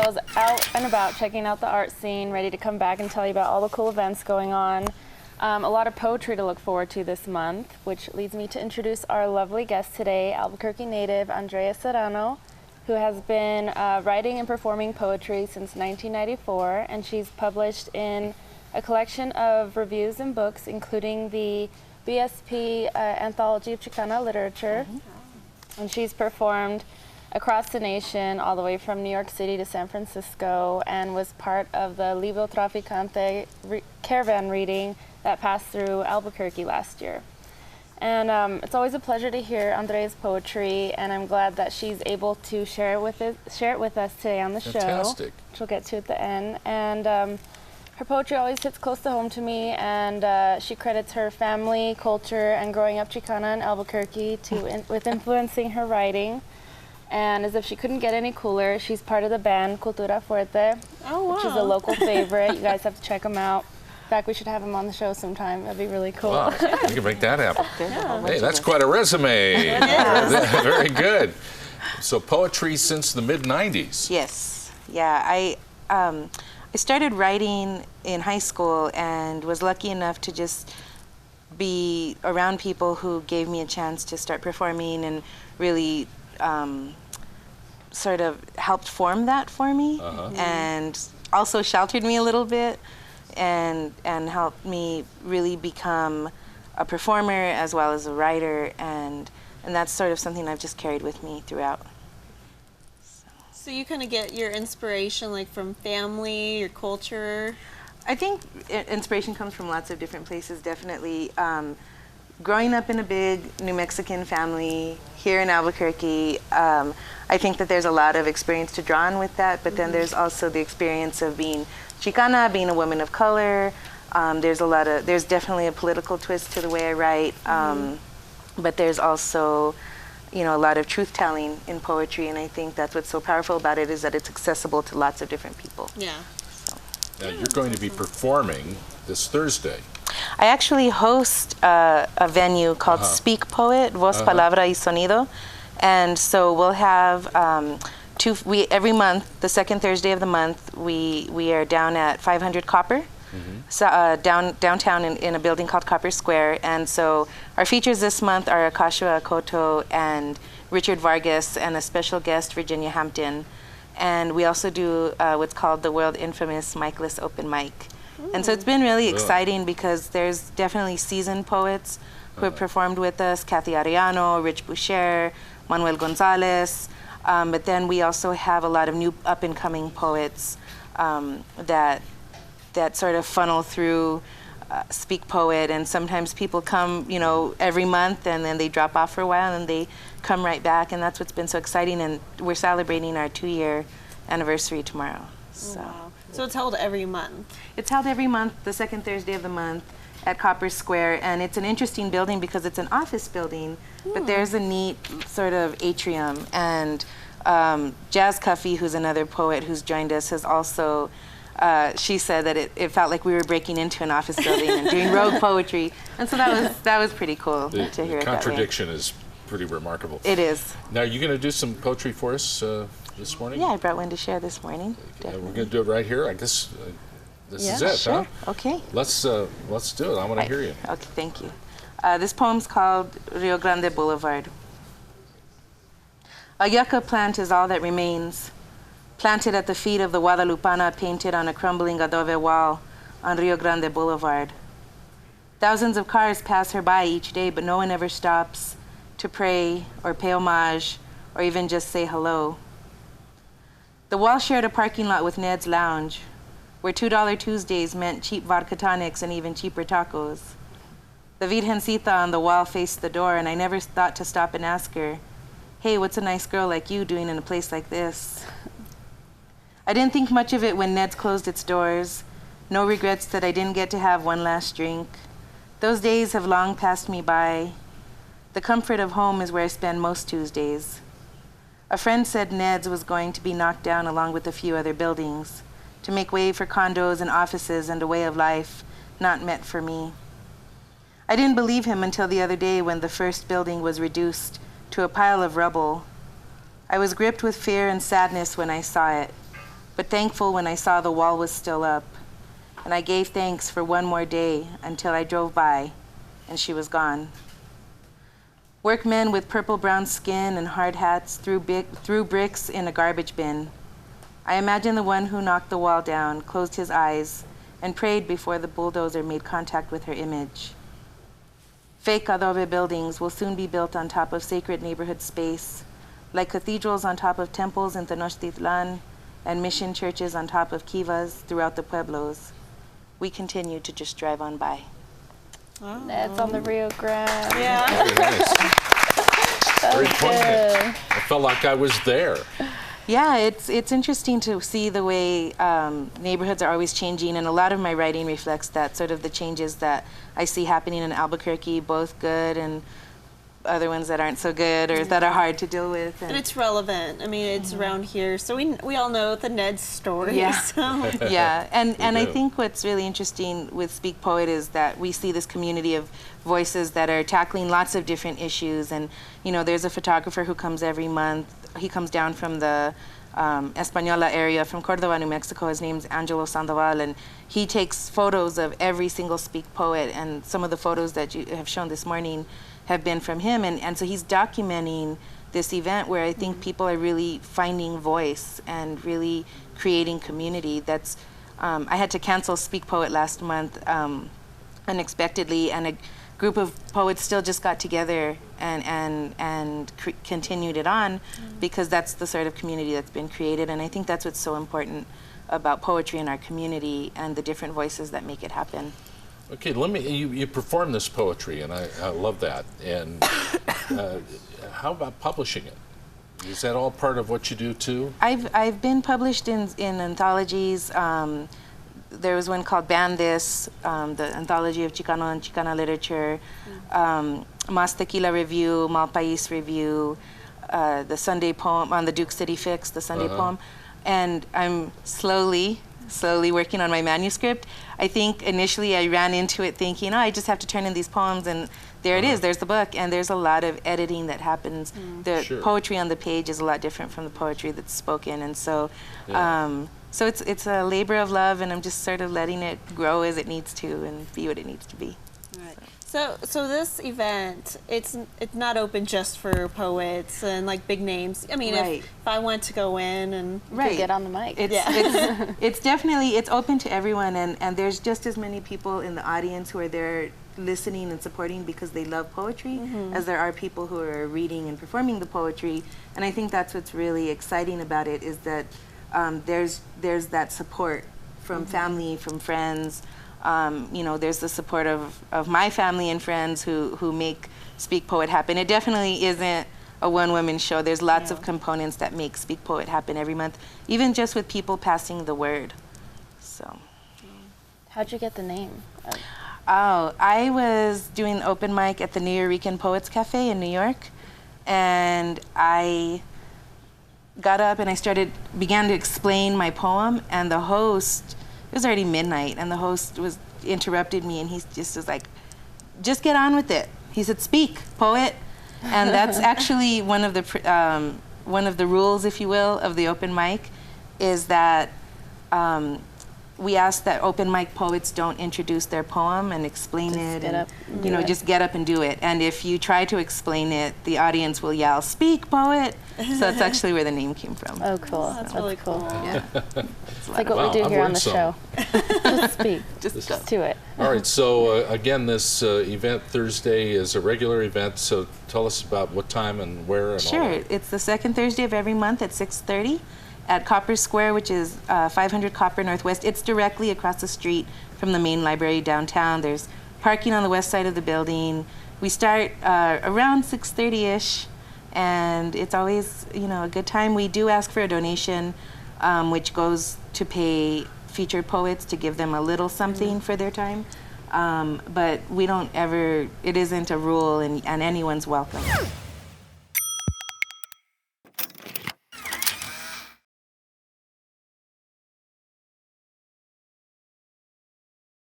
So I was out and about checking out the art scene, ready to come back and tell you about all the cool events going on. A lot of poetry to look forward to this month, which leads me to introduce our lovely guest today, Albuquerque native Andrea Serrano, who has been writing and performing poetry since 1994, and she's published in a collection of reviews and books, including the BSP Anthology of Chicana Literature. And she's performed across the nation, all the way from New York City to San Francisco, and was part of the Libro Traficante caravan reading that passed through Albuquerque last year. And it's always a pleasure to hear Andrea's poetry, and I'm glad that she's able to share it with us today on the show. Fantastic. Which we'll get to at the end. And her poetry always hits close to home to me, and she credits her family, culture, and growing up Chicana in Albuquerque with influencing her writing. And as if she couldn't get any cooler, she's part of the band Cultura Fuerte, which is a local favorite. You guys have to check them out. In fact, we should have him on the show sometime. That'd be really cool. Wow, we can make that happen. Yeah. Hey, that's quite a resume. Very good. So poetry since the mid-90s. Yes. Yeah, I started writing in high school and was lucky enough to just be around people who gave me a chance to start performing and really sort of helped form that for me, and also sheltered me a little bit and helped me really become a performer as well as a writer, and that's sort of something I've just carried with me throughout. So you kind of get your inspiration like from family, your culture? I think inspiration comes from lots of different places, definitely. Growing up in a big New Mexican family here in Albuquerque, I think that there's a lot of experience to draw on with that, but then there's also the experience of being Chicana, being a woman of color. There's definitely a political twist to the way I write, but there's also, a lot of truth-telling in poetry, and I think that's what's so powerful about it, is that it's accessible to lots of different people. Yeah. Now you're going to be performing this Thursday. I actually host a venue called Speak Poet, Voz, Palabra y Sonido, and so we'll have every month, the second Thursday of the month, we are down at 500 Copper, so, downtown in a building called Copper Square, and so our features this month are Akashua Akoto and Richard Vargas and a special guest, Virginia Hampton, and we also do what's called the world infamous Mic-less open mic. And so it's been really exciting because there's definitely seasoned poets who have performed with us, Kathy Arellano, Rich Boucher, Manuel Gonzalez, but then we also have a lot of new up-and-coming poets that sort of funnel through Speak Poet, and sometimes people come, every month, and then they drop off for a while, and they come right back, and that's what's been so exciting, and we're celebrating our 2-year anniversary tomorrow. So. Oh, wow. So it's held every month? It's held every month, the second Thursday of the month, at Copper Square, and it's an interesting building because it's an office building, but there's a neat sort of atrium, and Jazz Cuffey, who's another poet who's joined us, has also, she said that it felt like we were breaking into an office building and doing rogue poetry, and so that was pretty cool to hear it that way. The contradiction is pretty remarkable. It is. Now, are you going to do some poetry for us this morning? Yeah, I brought one to share this morning. We're going to do it right here. I guess this is it, sure. huh? Okay. Let's do it. I want to hear you. Okay, thank you. This poem's called Rio Grande Boulevard. A yucca plant is all that remains, planted at the feet of the Guadalupana painted on a crumbling adobe wall on Rio Grande Boulevard. Thousands of cars pass her by each day, but no one ever stops to pray or pay homage or even just say hello. The wall shared a parking lot with Ned's Lounge, where $2 Tuesdays meant cheap vodka tonics and even cheaper tacos. The Virgencita on the wall faced the door, and I never thought to stop and ask her, hey, what's a nice girl like you doing in a place like this? I didn't think much of it when Ned's closed its doors. No regrets that I didn't get to have one last drink. Those days have long passed me by. The comfort of home is where I spend most Tuesdays. A friend said Ned's was going to be knocked down along with a few other buildings to make way for condos and offices and a way of life not meant for me. I didn't believe him until the other day when the first building was reduced to a pile of rubble. I was gripped with fear and sadness when I saw it, but thankful when I saw the wall was still up. And I gave thanks for one more day until I drove by and she was gone. Workmen with purple-brown skin and hard hats threw bricks in a garbage bin. I imagine the one who knocked the wall down closed his eyes and prayed before the bulldozer made contact with her image. Fake adobe buildings will soon be built on top of sacred neighborhood space, like cathedrals on top of temples in Tenochtitlan and mission churches on top of kivas throughout the pueblos. We continue to just drive on by. Oh. That's on the Rio Grande. Yeah. Very nice. Very Good. poignant. I felt like I was there. Yeah, it's interesting to see the way neighborhoods are always changing, and a lot of my writing reflects that, sort of the changes that I see happening in Albuquerque, both good and other ones that aren't so good or that are hard to deal with. And it's relevant. I mean, it's around here, so we all know the Ned story. Yeah. So. Yeah, and I do. think what's really interesting with Speak Poet is that we see this community of voices that are tackling lots of different issues. And, you know, there's a photographer who comes every month. He comes down from the Española area, from Córdoba, New Mexico. His name's Angelo Sandoval, and he takes photos of every single Speak Poet. And some of the photos that you have shown this morning have been from him. And so he's documenting this event where I think people are really finding voice and really creating community. That's I had to cancel Speak Poet last month unexpectedly, and a group of poets still just got together and continued it on because that's the sort of community that's been created. And I think that's what's so important about poetry in our community and the different voices that make it happen. Okay, you perform this poetry, and I love that. And how about publishing it? Is that all part of what you do too? I've been published in anthologies. There was one called Ban This, the anthology of Chicano and Chicana literature, Mas Tequila Review, Malpais Review, the Sunday poem on the Duke City Fix, the Sunday poem. And I'm slowly working on my manuscript. I think initially I ran into it thinking, oh, I just have to turn in these poems, and there it is, there's the book. And there's a lot of editing that happens. The poetry on the page is a lot different from the poetry that's spoken. And so so it's a labor of love, and I'm just sort of letting it grow as it needs to and be what it needs to be. Right. So this event, it's not open just for poets and like big names. I mean, if I want to go in and Get on the mic. It's definitely, it's open to everyone, and there's just as many people in the audience who are there listening and supporting because they love poetry as there are people who are reading and performing the poetry. And I think that's what's really exciting about it, is that there's that support from family, from friends. You know, there's the support of my family and friends who make Speak Poet happen. It definitely isn't a one-woman show. There's lots of components that make Speak Poet happen every month, even just with people passing the word. So, How'd you get the name? oh, I was doing open mic at the Nuyorican Poets Cafe in New York, and I got up and began to explain my poem, and the host, it was already midnight, and the host interrupted me, and he just was like, just get on with it. He said, speak, poet. And that's actually one of the rules, if you will, of the open mic, is that we ask that open mic poets don't introduce their poem and explain it. Get up and do it. Just get up and do it. And if you try to explain it, the audience will yell, speak, poet. So that's actually where the name came from. Oh, cool. That's really cool. Yeah. It's like what we do here on the show. Just speak. Just do it. All right, so again, this event Thursday is a regular event, so tell us about what time and where and all Sure. that. It's the second Thursday of every month at 6:30 at Copper Square, which is 500 Copper Northwest. It's directly across the street from the main library downtown. There's parking on the west side of the building. We start around 6:30-ish, and it's always, a good time. We do ask for a donation, which goes to pay featured poets to give them a little something for their time. But we don't ever, it isn't a rule, and anyone's welcome.